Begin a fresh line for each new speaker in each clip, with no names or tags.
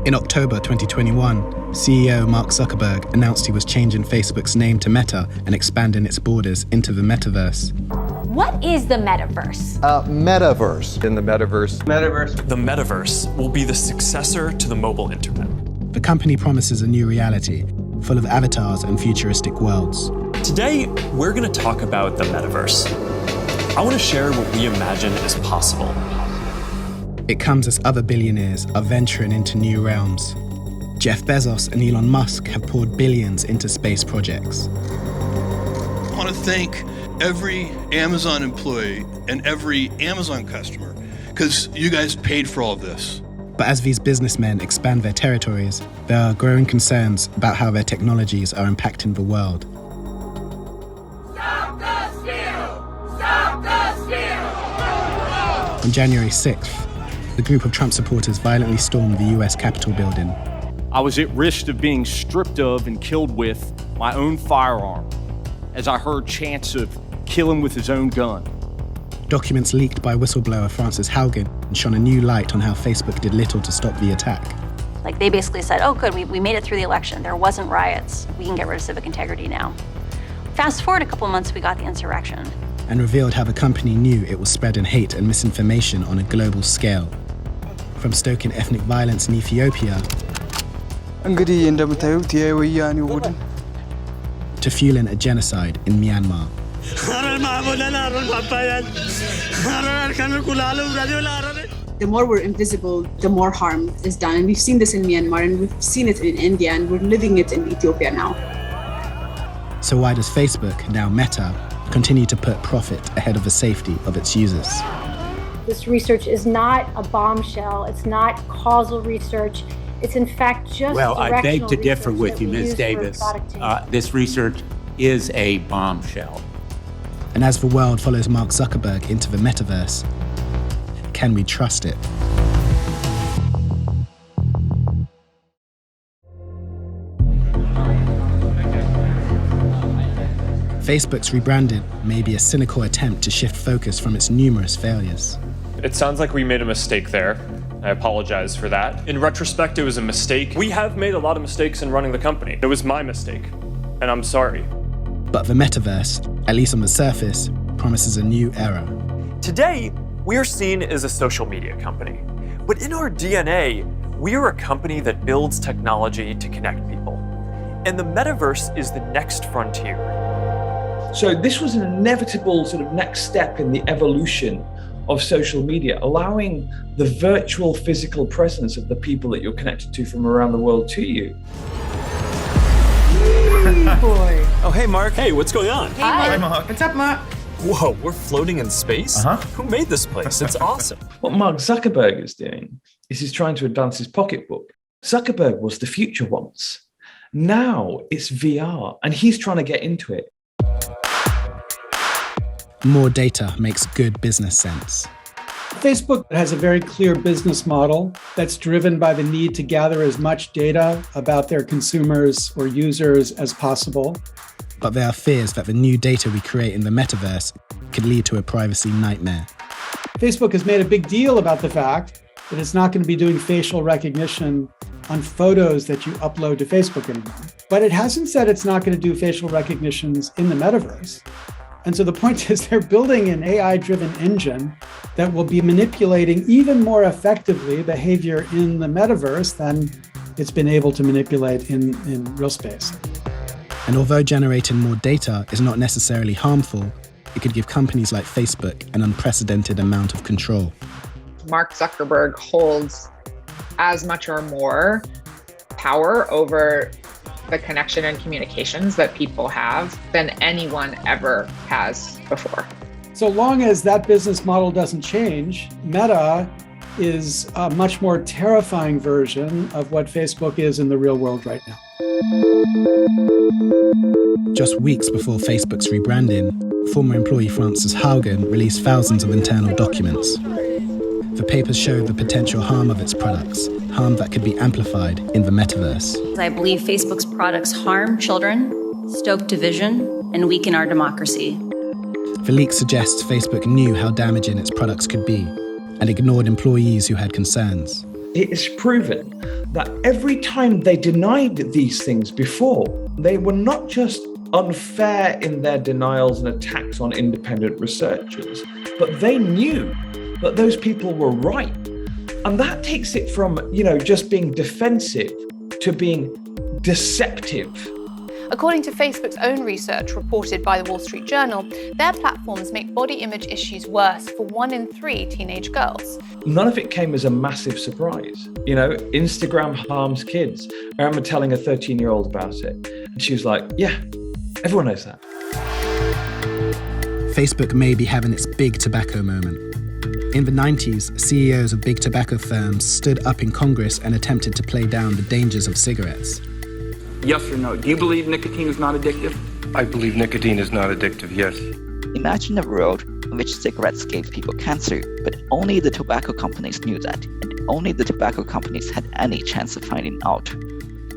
In October 2021, CEO Mark Zuckerberg announced he was changing Facebook's name to Meta and expanding its borders into the Metaverse.
What is the Metaverse?
Metaverse.
In the Metaverse.
The Metaverse will be the successor to the mobile internet.
The company promises a new reality, full of avatars and futuristic worlds.
Today, we're going to talk about the Metaverse. I want to share what we imagine is possible.
It comes as other billionaires are venturing into new realms. Jeff Bezos and Elon Musk have poured billions into space projects.
I want to thank every Amazon employee and every Amazon customer, because you guys paid for all of this.
But as these businessmen expand their territories, there are growing concerns about how their technologies are impacting the world.
Stop the steal! Stop the steal!
On January 6th, the group of Trump supporters violently stormed the US Capitol building.
I was at risk of being stripped of and killed with my own firearm, as I heard chants of kill him with his own gun.
Documents leaked by whistleblower Frances Haugen shone a new light on how Facebook did little to stop the attack.
Like, they basically said, oh good, we made it through the election. There wasn't riots. We can get rid of civic integrity now. Fast forward a couple months, we got the insurrection.
And revealed how the company knew it was spreading hate and misinformation on a global scale. From stoking ethnic violence in Ethiopia to fueling a genocide in Myanmar.
The more we're invisible, the more harm is done. And we've seen this in Myanmar, and we've seen it in India, and we're living it in Ethiopia now.
So why does Facebook, now Meta, continue to put profit ahead of the safety of its users?
This research is not a bombshell. It's not causal research. It's in fact just
Well, I beg to differ
research
with
that
you,
we
Ms.
use for
Davis.
product teams.
This research is a bombshell.
And as the world follows Mark Zuckerberg into the Metaverse, can we trust it? Facebook's rebranding may be a cynical attempt to shift focus from its numerous failures.
It sounds like we made a mistake there. I apologize for that. In retrospect, it was a mistake. We have made a lot of mistakes in running the company. It was my mistake, and I'm sorry.
But the Metaverse, at least on the surface, promises a new era.
Today, we are seen as a social media company. But in our DNA, we are a company that builds technology to connect people. And the Metaverse is the next frontier.
So this was an inevitable sort of next step in the evolution of social media, allowing the virtual physical presence of the people that you're connected to from around the world to you.
Boy.
Oh, hey, Mark. Hey, what's going on?
Hi, Mark. What's up, Mark?
Whoa, we're floating in space? Who made this place? It's awesome.
What Mark Zuckerberg is doing is he's trying to advance his pocketbook. Zuckerberg was the future once. Now it's VR, and he's trying to get into it.
More data makes good business sense.
Facebook has a very clear business model that's driven by the need to gather as much data about their consumers or users as possible.
But there are fears that the new data we create in the Metaverse could lead to a privacy nightmare.
Facebook has made a big deal about the fact that it's not going to be doing facial recognition on photos that you upload to Facebook anymore. But it hasn't said it's not going to do facial recognitions in the Metaverse. And so the point is they're building an AI-driven engine that will be manipulating even more effectively behavior in the Metaverse than it's been able to manipulate in real space.
And although generating more data is not necessarily harmful, it could give companies like Facebook an unprecedented amount of control.
Mark Zuckerberg holds as much or more power over the connection and communications that people have than anyone ever has before.
So long as that business model doesn't change, Meta is a much more terrifying version of what Facebook is in the real world right now.
Just weeks before Facebook's rebranding, former employee Frances Haugen released thousands of internal documents. The papers showed the potential harm of its products, harm that could be amplified in the Metaverse.
I believe Facebook's products harm children, stoke division, and weaken our democracy.
The leak suggests Facebook knew how damaging its products could be and ignored employees who had concerns.
it is proven that every time they denied these things before, they were not just unfair in their denials and attacks on independent researchers, but they knew that those people were right. And that takes it from, just being defensive to being deceptive.
According to Facebook's own research reported by the Wall Street Journal, their platforms make body image issues worse for 1 in 3 teenage girls.
None of it came as a massive surprise. Instagram harms kids. I remember telling a 13-year-old about it, and she was like, yeah, everyone knows that.
Facebook may be having its big tobacco moment. In the 90s, CEOs of big tobacco firms stood up in Congress and attempted to play down the dangers of cigarettes.
Yes or no? Do you believe nicotine is not addictive?
I believe nicotine is not addictive, yes.
Imagine a world in which cigarettes gave people cancer, but only the tobacco companies knew that, and only the tobacco companies had any chance of finding out.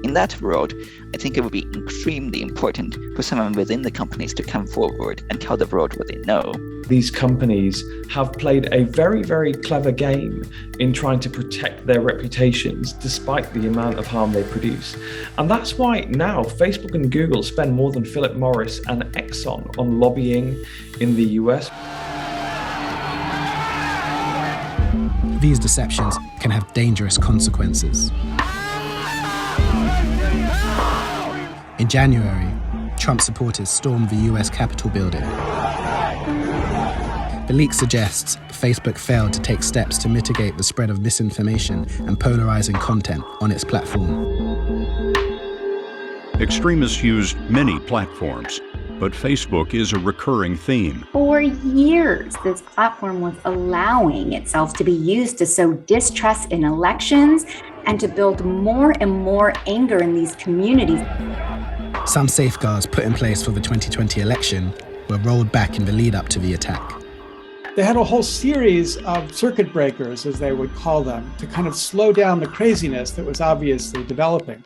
In that world, I think it would be extremely important for someone within the companies to come forward and tell the world what they know.
These companies have played a very, very clever game in trying to protect their reputations despite the amount of harm they produce. And that's why now Facebook and Google spend more than Philip Morris and Exxon on lobbying in the US.
These deceptions can have dangerous consequences. In January, Trump supporters stormed the US Capitol building. The leak suggests Facebook failed to take steps to mitigate the spread of misinformation and polarizing content on its platform.
Extremists used many platforms, but Facebook is a recurring theme.
For years, this platform was allowing itself to be used to sow distrust in elections and to build more and more anger in these communities.
Some safeguards put in place for the 2020 election were rolled back in the lead up to the attack.
They had a whole series of circuit breakers, as they would call them, to kind of slow down the craziness that was obviously developing.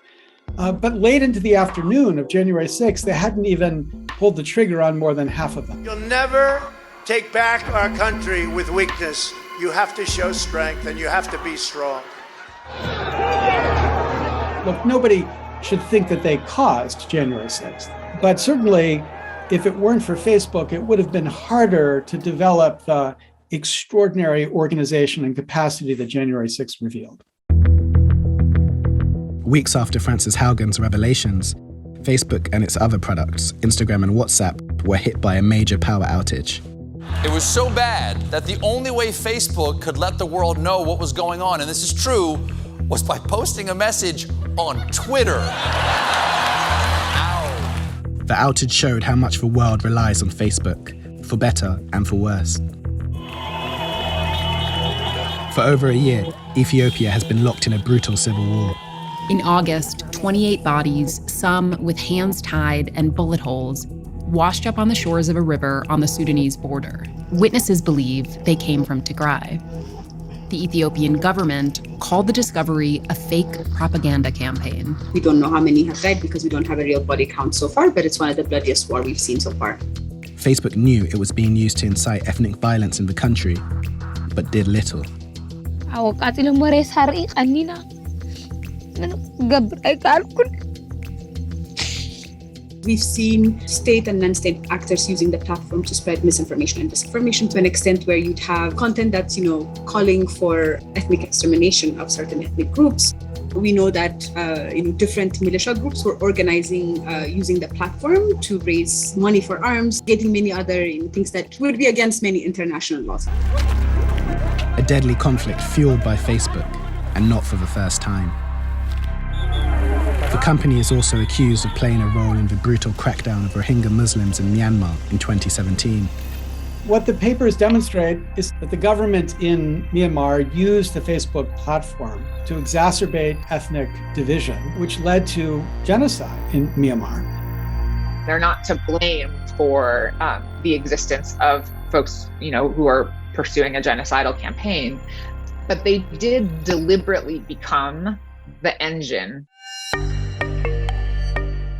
But late into the afternoon of January 6th, they hadn't even pulled the trigger on more than half of them.
You'll never take back our country with weakness. You have to show strength and you have to be strong.
Look, nobody should think that they caused January 6th. But certainly, if it weren't for Facebook, it would have been harder to develop the extraordinary organization and capacity that January 6th revealed.
Weeks after Frances Haugen's revelations, Facebook and its other products, Instagram and WhatsApp, were hit by a major power outage.
It was so bad that the only way Facebook could let the world know what was going on, and this is true, was by posting a message on Twitter.
The outage showed how much the world relies on Facebook, for better and for worse. For over a year, Ethiopia has been locked in a brutal civil war.
In August, 28 bodies, some with hands tied and bullet holes, washed up on the shores of a river on the Sudanese border. Witnesses believe they came from Tigray. The Ethiopian government called the discovery a fake propaganda campaign.
We don't know how many have died because we don't have a real body count so far, but it's one of the bloodiest war we've seen so far.
Facebook knew it was being used to incite ethnic violence in the country, but did little.
We've seen state and non-state actors using the platform to spread misinformation and disinformation to an extent where you'd have content that's, calling for ethnic extermination of certain ethnic groups. We know that, different militia groups were organizing using the platform to raise money for arms, getting many other things that would be against many international laws.
A deadly conflict fueled by Facebook, and not for the first time. The company is also accused of playing a role in the brutal crackdown of Rohingya Muslims in Myanmar in 2017.
What the papers demonstrate is that the government in Myanmar used the Facebook platform to exacerbate ethnic division, which led to genocide in Myanmar.
They're not to blame for the existence of folks, who are pursuing a genocidal campaign, but they did deliberately become the engine.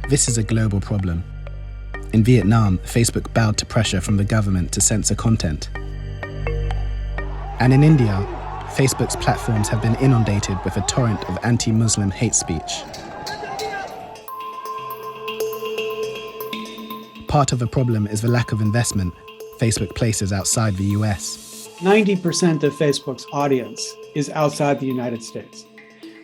This is a global problem. In Vietnam, Facebook bowed to pressure from the government to censor content. And in India, Facebook's platforms have been inundated with a torrent of anti-Muslim hate speech. Part of the problem is the lack of investment Facebook places outside the US.
90% of Facebook's audience is outside the United States.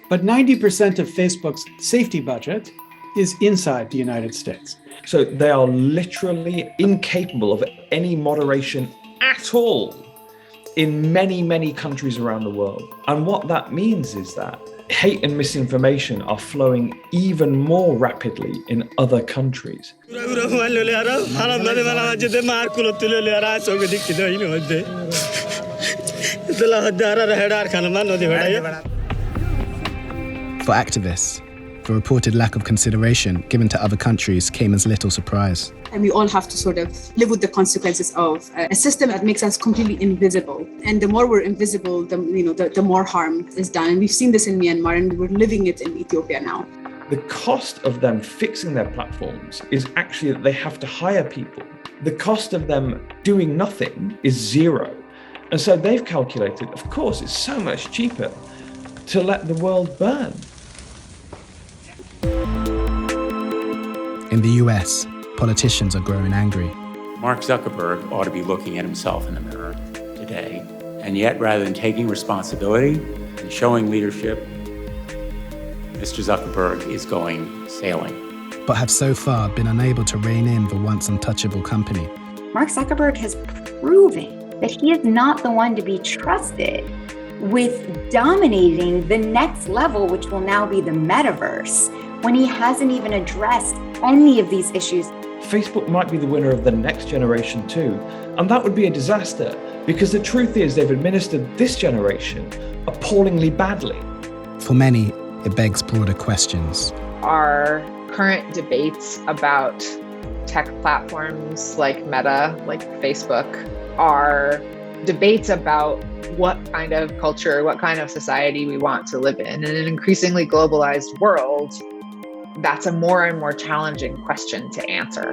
But 90% of Facebook's safety budget is inside the United States.
So they are literally incapable of any moderation at all in many, many countries around the world. And what that means is that hate and misinformation are flowing even more rapidly in other countries.
For activists, the reported lack of consideration given to other countries came as little surprise.
And we all have to sort of live with the consequences of a system that makes us completely invisible. And the more we're invisible, the more harm is done. And we've seen this in Myanmar, and we're living it in Ethiopia now.
The cost of them fixing their platforms is actually that they have to hire people. The cost of them doing nothing is zero. And so they've calculated, of course, it's so much cheaper to let the world burn.
In the US, politicians are growing angry.
Mark Zuckerberg ought to be looking at himself in the mirror today. And yet, rather than taking responsibility and showing leadership, Mr. Zuckerberg is going sailing.
But have so far been unable to rein in the once untouchable company.
Mark Zuckerberg has proven that he is not the one to be trusted with dominating the next level, which will now be the Metaverse, when he hasn't even addressed any of these issues.
Facebook might be the winner of the next generation too, and that would be a disaster, because the truth is they've administered this generation appallingly badly.
For many, it begs broader questions.
Our current debates about tech platforms like Meta, like Facebook, are debates about what kind of culture, what kind of society we want to live in. In an increasingly globalized world, that's a more and more challenging question to answer.